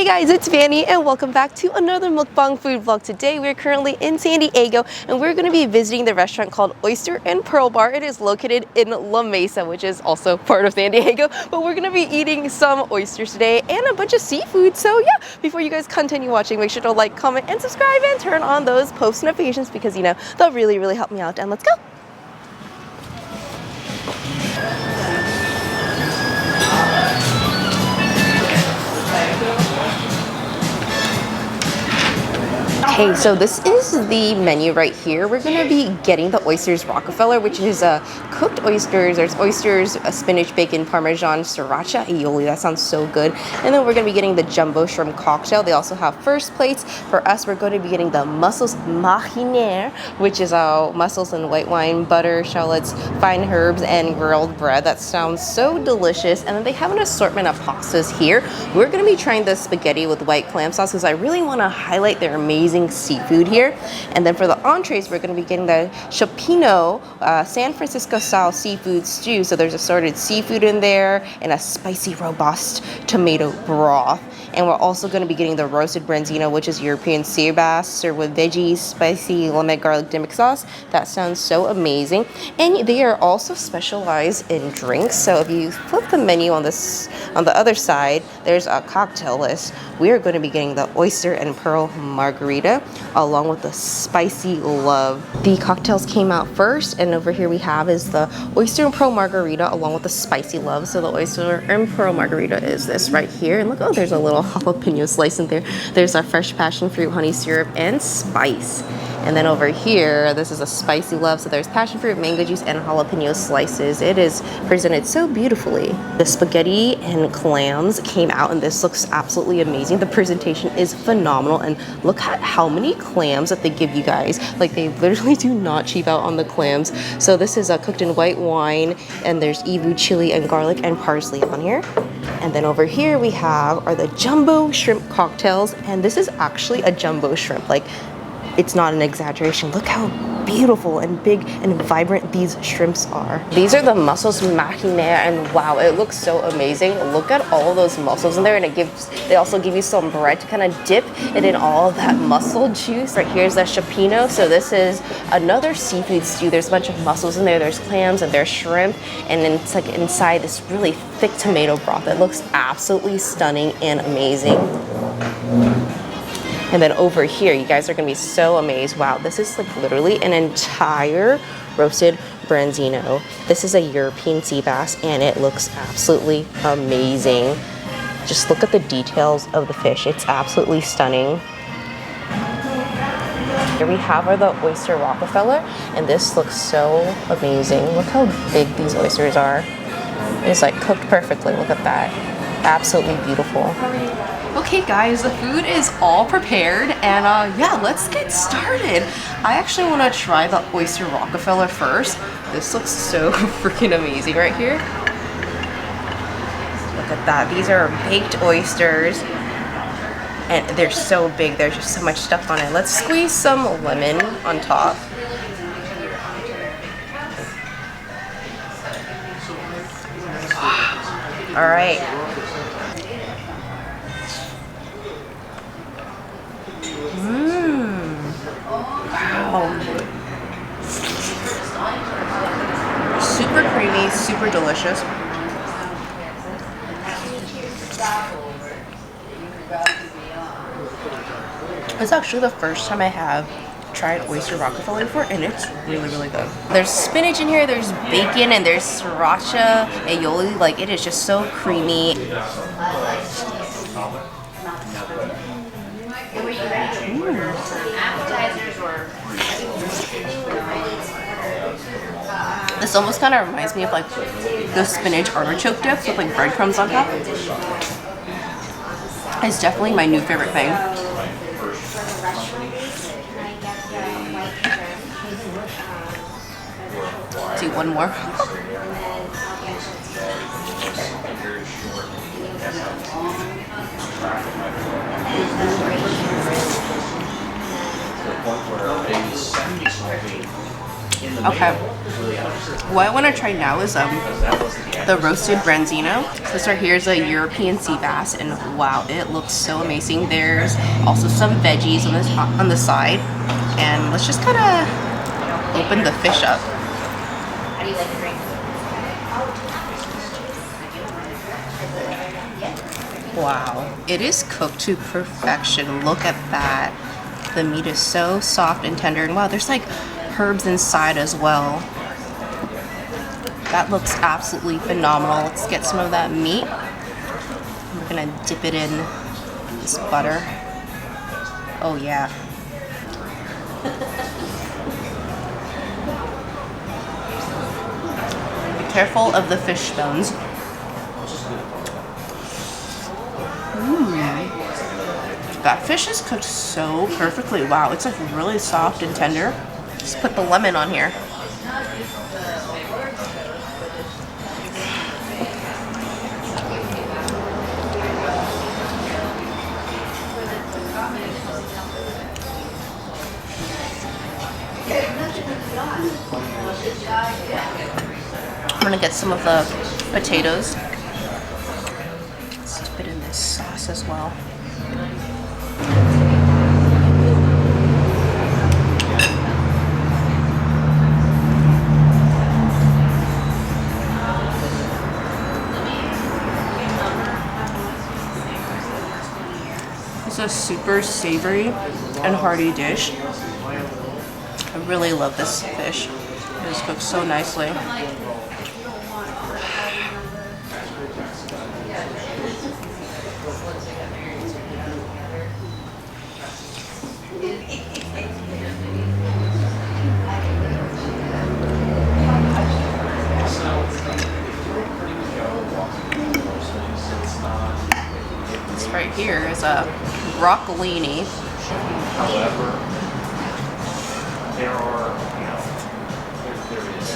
Hey guys, it's Vanny and welcome back to another mukbang food vlog. Today we're currently in San Diego and we're going to be visiting the restaurant called Oyster and Pearl Bar. It is located in La Mesa, which is also part of San Diego, but we're going to be eating some oysters today and a bunch of seafood. So yeah, before you guys continue watching, make sure to like, comment, and subscribe and turn on those post notifications because you know, they'll really help me out. And let's go! Okay, so this is the menu right here. We're gonna be getting the Oysters Rockefeller, which is cooked oysters. There's oysters, spinach, bacon, parmesan, sriracha, aioli. That sounds so good. And then we're gonna be getting the jumbo shrimp cocktail. They also have first plates. For us, we're going to be getting the mussels marinaire, which is mussels and white wine, butter, shallots, fine herbs, and grilled bread. That sounds so delicious. And then they have an assortment of pastas here. We're gonna be trying the spaghetti with white clam sauce because I really wanna highlight their amazing seafood here. And then for the entrees, we're going to be getting the Cioppino San Francisco style seafood stew. So there's assorted seafood in there and a spicy robust tomato broth. And we're also going to be getting the roasted Branzino, which is European sea bass served with veggies, spicy lemon garlic dip sauce. That sounds so amazing. And they are also specialized in drinks. So if you flip the menu on the other side, there's a cocktail list. We are going to be getting the Oyster and Pearl Margarita along with the Spicy Love. The cocktails came out first, and over here we have is the Oyster and Pearl Margarita along with the Spicy Love. So the Oyster and Pearl Margarita is this right here. And look, oh, there's a little jalapeno slice in there. There's our fresh passion fruit, honey syrup, and spice. And then over here, this is a Spicy Love. So there's passion fruit, mango juice, and jalapeno slices. It is presented so beautifully. The spaghetti and clams came out, and this looks absolutely amazing. The presentation is phenomenal, and look at how many clams that they give you guys. Like, they literally do not cheap out on the clams. So this is cooked in white wine, and there's evu chili and garlic and parsley on here. And then over here we have are the jumbo shrimp cocktails, and this is actually a jumbo shrimp. Like, it's not an exaggeration. Look how beautiful and big and vibrant these shrimps are. These are the mussels marinaire, and wow, it looks so amazing. Look at all those mussels in there, and they also give you some bread to kind of dip it in all of that mussel juice. Right here's the Cioppino. So this is another seafood stew. There's a bunch of mussels in there. There's clams and there's shrimp, and then it's like inside this really thick tomato broth. It looks absolutely stunning and amazing. And then over here, you guys are gonna be so amazed. Wow, this is like literally an entire roasted Branzino. This is a European sea bass, and it looks absolutely amazing. Just look at the details of the fish. It's absolutely stunning. Here we have the Oyster Rockefeller, and this looks so amazing. Look how big these oysters are. It's like cooked perfectly. Look at that. Absolutely beautiful. Okay guys, the food is all prepared, and yeah, let's get started. I actually want to try the Oyster Rockefeller first. This looks so freaking amazing right here. Look at that. These are baked oysters, and they're so big. There's just so much stuff on it. Let's squeeze some lemon on top. All right. Wow. Super creamy, super delicious. It's actually the first time I have tried Oyster Rockefeller before, and it's really good. There's spinach in here, there's bacon, and there's sriracha, aioli. Like, it is just so creamy. This almost kind of reminds me of like the spinach artichoke dip with like breadcrumbs on top. It's definitely my new favorite thing. Do one more. Okay. What I want to try now is the roasted Branzino. This right here is a European sea bass, and wow, it looks so amazing. There's also some veggies on the side, and let's just kind of open the fish up. How do you like the drink? Wow, it is cooked to perfection. Look at that. The meat is so soft and tender, and wow, there's like herbs inside as well. That looks absolutely phenomenal. Let's get some of that meat. We're gonna dip it in this butter. Oh yeah. Be careful of the fish bones. That fish is cooked so perfectly. Wow, it's like really soft and tender. Just put the lemon on here. I'm gonna get some of the potatoes. Let's dip it in this sauce as well. It's a super savory and hearty dish. I really love this fish. It is cooked so nicely. This right here is a broccolini. However, there are, there is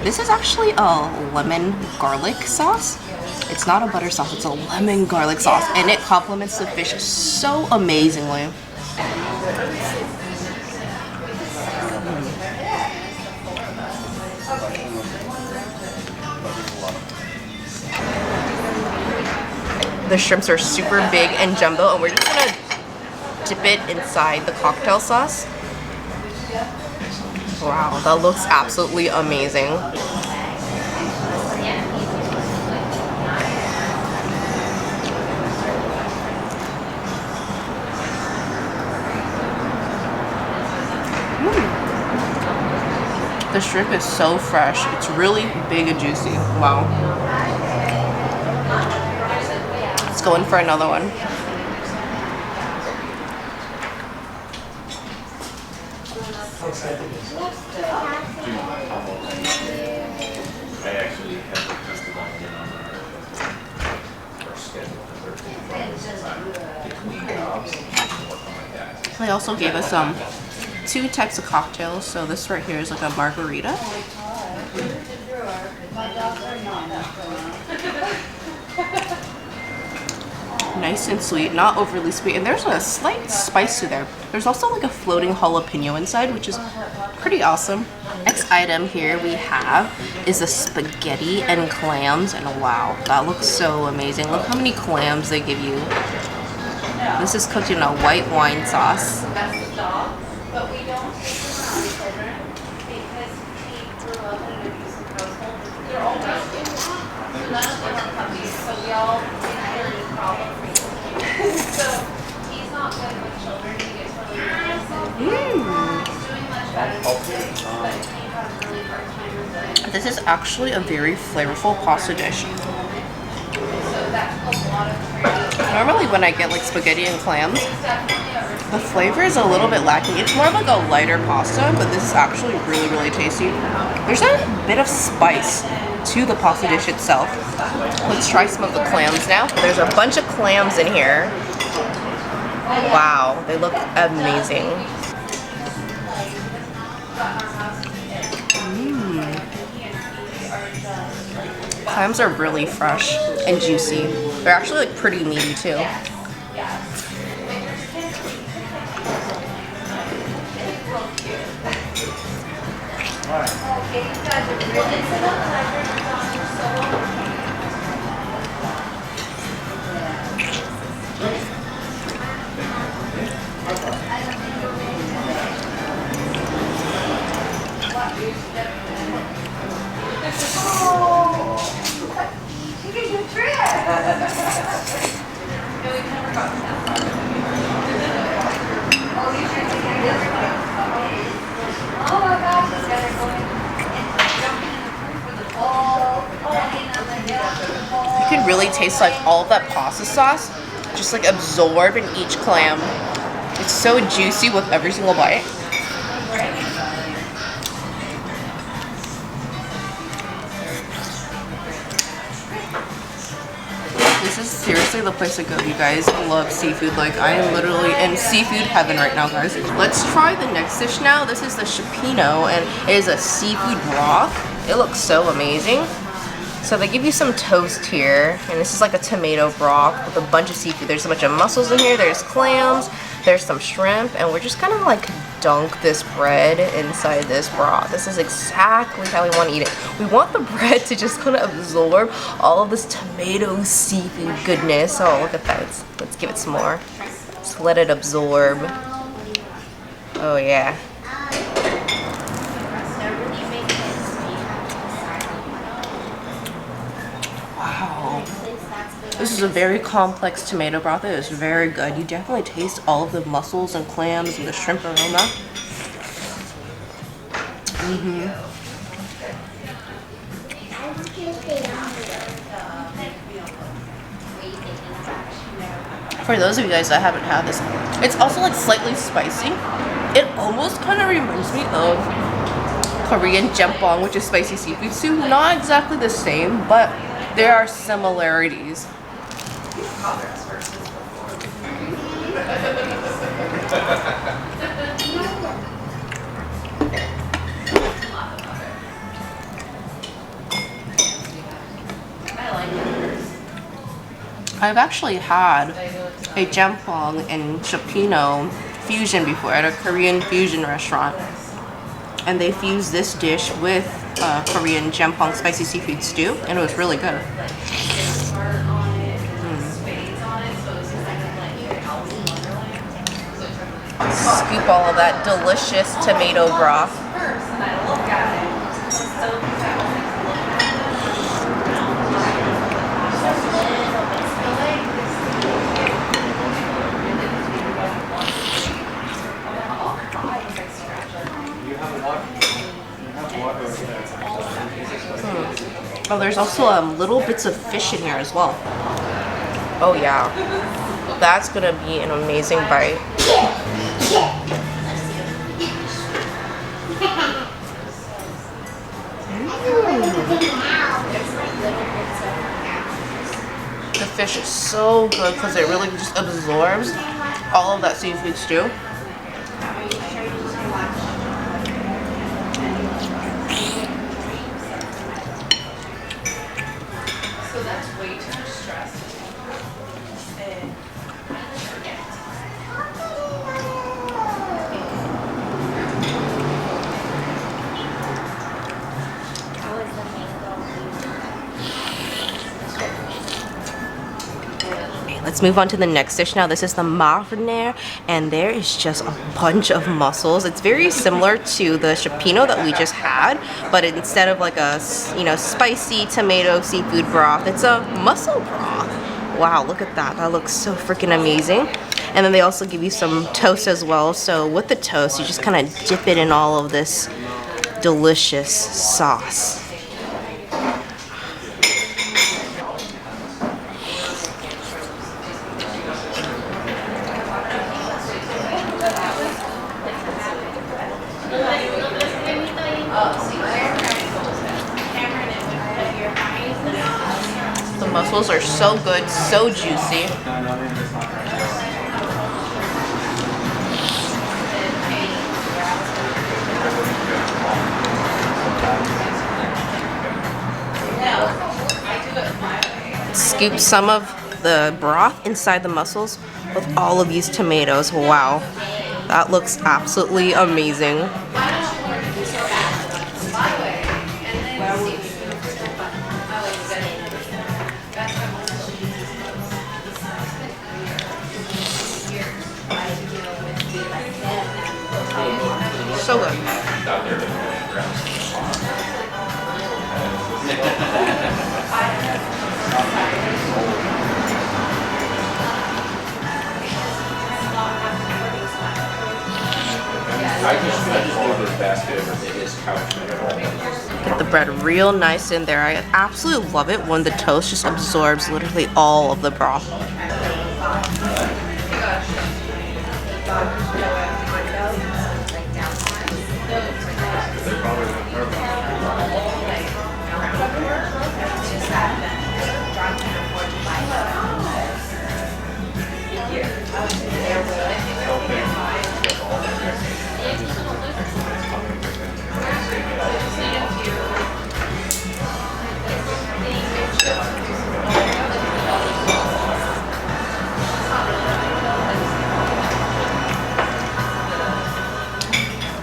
This is actually a lemon garlic sauce. It's not a butter sauce, it's a lemon garlic sauce, and it complements the fish so amazingly. The shrimps are super big and jumbo, and we're just gonna dip it inside the cocktail sauce. Wow, that looks absolutely amazing. The shrimp is so fresh. It's really big and juicy. Wow. Let's go in for another one. I actually have requested on our schedule for 13 between jobs and work on my dad. They also gave us two types of cocktails. So this right here is like a margarita. Nice and sweet, not overly sweet, and there's a slight spice to there. There's also like a floating jalapeno inside, which is pretty awesome. Next item here we have is a spaghetti and clams, and wow, that looks so amazing. Look how many clams they give you. This is cooked in a white wine sauce. This is actually a very flavorful pasta dish. Normally when I get like spaghetti and clams, the flavor is a little bit lacking. It's more of like a lighter pasta, but this is actually really, really tasty. There's a bit of spice to the pasta dish itself. Let's try some of the clams now. There's a bunch of clams in here. Wow, they look amazing. Clams are really fresh and juicy. They're actually like pretty meaty too. You can really taste like all of that pasta sauce just like absorb in each clam. It's so juicy with every single bite. This is seriously the place to go, you guys. I love seafood. Like, I am literally in seafood heaven right now, guys. Let's try the next dish now. This is the Cioppino, and it is a seafood broth. It looks so amazing. So they give you some toast here, and this is like a tomato broth with a bunch of seafood. There's a bunch of mussels in here, there's clams, there's some shrimp, and we're just gonna like dunk this bread inside this broth. This is exactly how we want to eat it. We want the bread to just kind of absorb all of this tomato seafood goodness. Oh, look at that. Let's give it some more. Just let it absorb. Oh yeah. Wow. This is a very complex tomato broth. It is very good. You definitely taste all of the mussels and clams and the shrimp aroma. For those of you guys that haven't had this, it's also like slightly spicy. It almost kind of reminds me of Korean jjampong, which is spicy seafood soup. Not exactly the same, but there are similarities. I've actually had a jjampong and Cioppino fusion before at a Korean fusion restaurant, and they fused this dish with Korean jjampong spicy seafood stew, and it was really good. Scoop all of that delicious tomato broth. Oh, there's also little bits of fish in here as well. Oh yeah, that's gonna be an amazing bite. The fish is so good because it really just absorbs all of that seafood stew. Let's move on to the next dish now. This is the mariner, and there is just a bunch of mussels. It's very similar to the Cioppino that we just had, but instead of like a spicy tomato seafood broth, it's a mussel broth. Wow, look at that. That looks so freaking amazing. And then they also give you some toast as well. So with the toast, you just kind of dip it in all of this delicious sauce. The mussels are so good, so juicy. Let's scoop some of the broth inside the mussels with all of these tomatoes. Wow, that looks absolutely amazing. So good. I just ordered a basket of his couch. Get the bread real nice in there. I absolutely love it when the toast just absorbs literally all of the broth.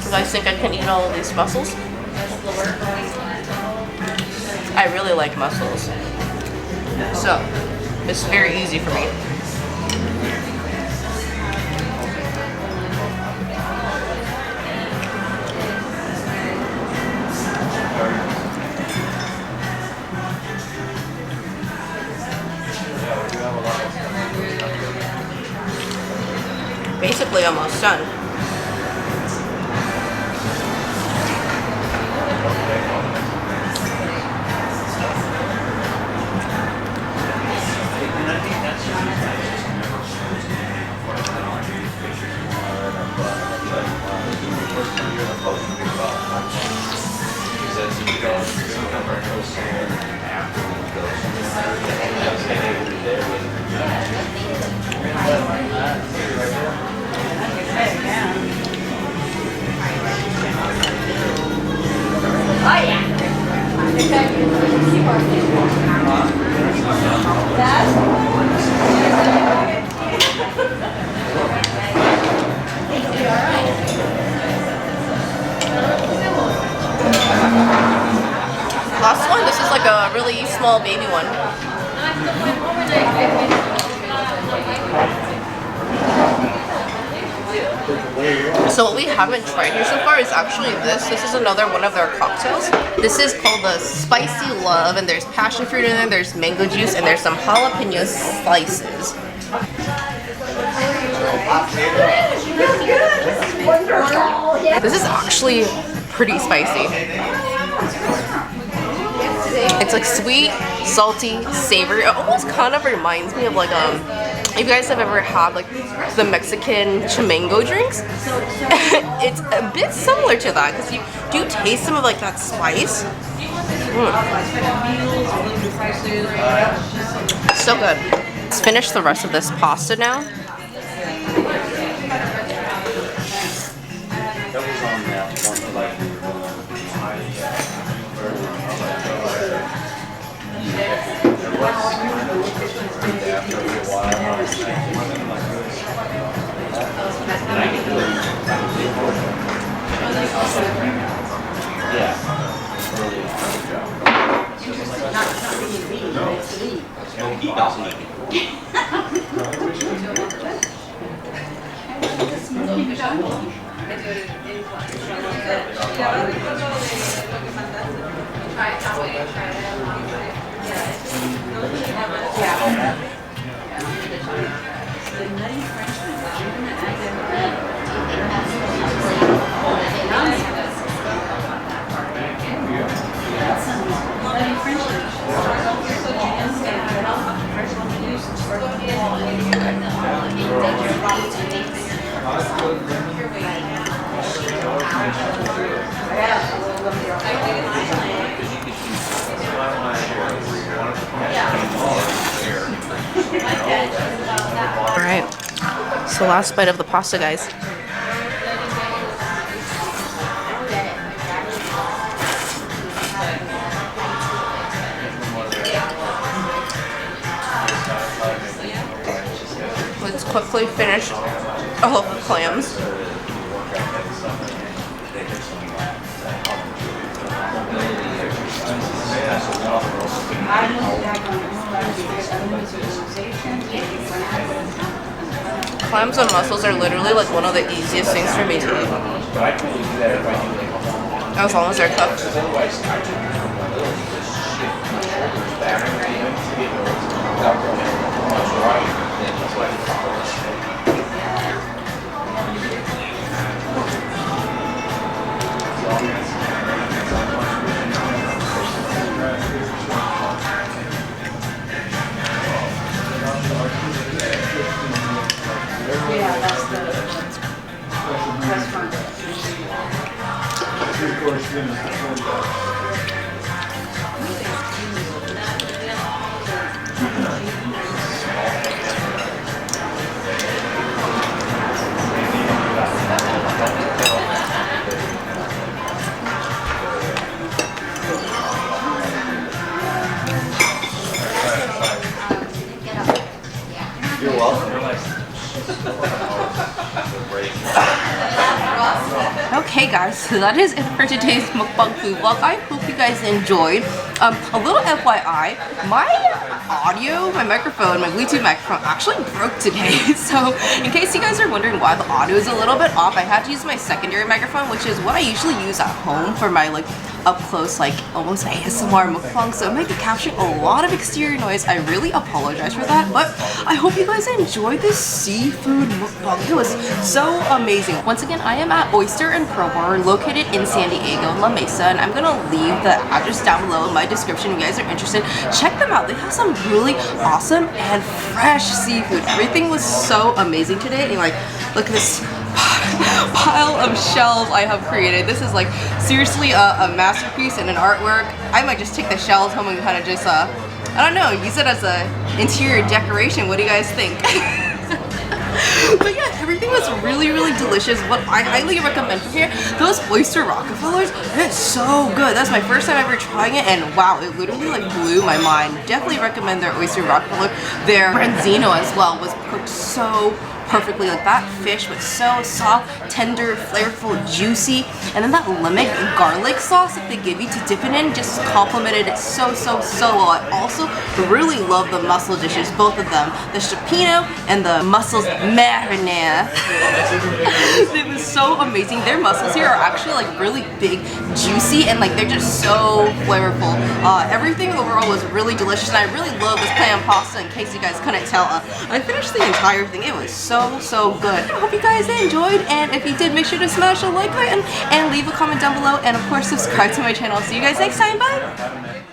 You guys think I can eat all of these mussels? I really like mussels, so it's very easy for me. Basically almost done. Last one, this is like a really small baby one. So what we haven't tried here so far is actually this. This is another one of their cocktails. This is called the Spicy Love, and there's passion fruit in there, there's mango juice, and there's some jalapeno slices. This is actually pretty spicy. It's like sweet, salty, savory. It almost kind of reminds me of like if you guys have ever had like the Mexican chimango drinks, it's a bit similar to that because you do taste some of like that spice. So good. Let's finish the rest of this pasta now. Alright, so last bite of the pasta, guys. quickly finish all of the clams. Clams and mussels are literally like one of the easiest things for me to eat. As long as they're cooked. Yeah, that's the restaurant. You're welcome. Okay guys, so that is it for today's mukbang food vlog. I hope you guys enjoyed. A little FYI, my audio, my microphone, my Bluetooth microphone actually broke today. So in case you guys are wondering why the audio is a little bit off, I had to use my secondary microphone, which is what I usually use at home for my like up close, like almost ASMR mukbang. So it might be capturing a lot of exterior noise. I really apologize for that, but I hope you guys enjoyed this seafood mukbang. It was so amazing. Once again, I am at Oyster and Pro Bar, located in San Diego, La Mesa, and I'm gonna leave the address down below in my description if you guys are interested. Check them out. They have some really awesome and fresh seafood. Everything was so amazing today. And like, look at this pile of shells I have created. This is like seriously a masterpiece and an artwork. I might just take the shells home and kind of just I don't know, use it as a interior decoration. What do you guys think? But yeah, everything was really delicious. What I highly recommend from here, those oyster Rockefellers, it's so good. That's my first time ever trying it, and wow, it literally like blew my mind. Definitely recommend their oyster Rockefeller. Their Branzino as well was cooked so perfectly. Like that fish was so soft, tender, flavorful, juicy, and then that lemon garlic sauce that they give you to dip it in just complemented it so well. I also really love the mussel dishes, both of them, the Cioppino and the mussels marinara. It was so amazing. Their mussels here are actually like really big, juicy, and like they're just so flavorful. Everything overall was really delicious, and I really love this clam pasta. In case you guys couldn't tell, I finished the entire thing. It was so good. I hope you guys enjoyed, and if you did, make sure to smash the like button and leave a comment down below, and of course subscribe to my channel. See you guys next time. Bye.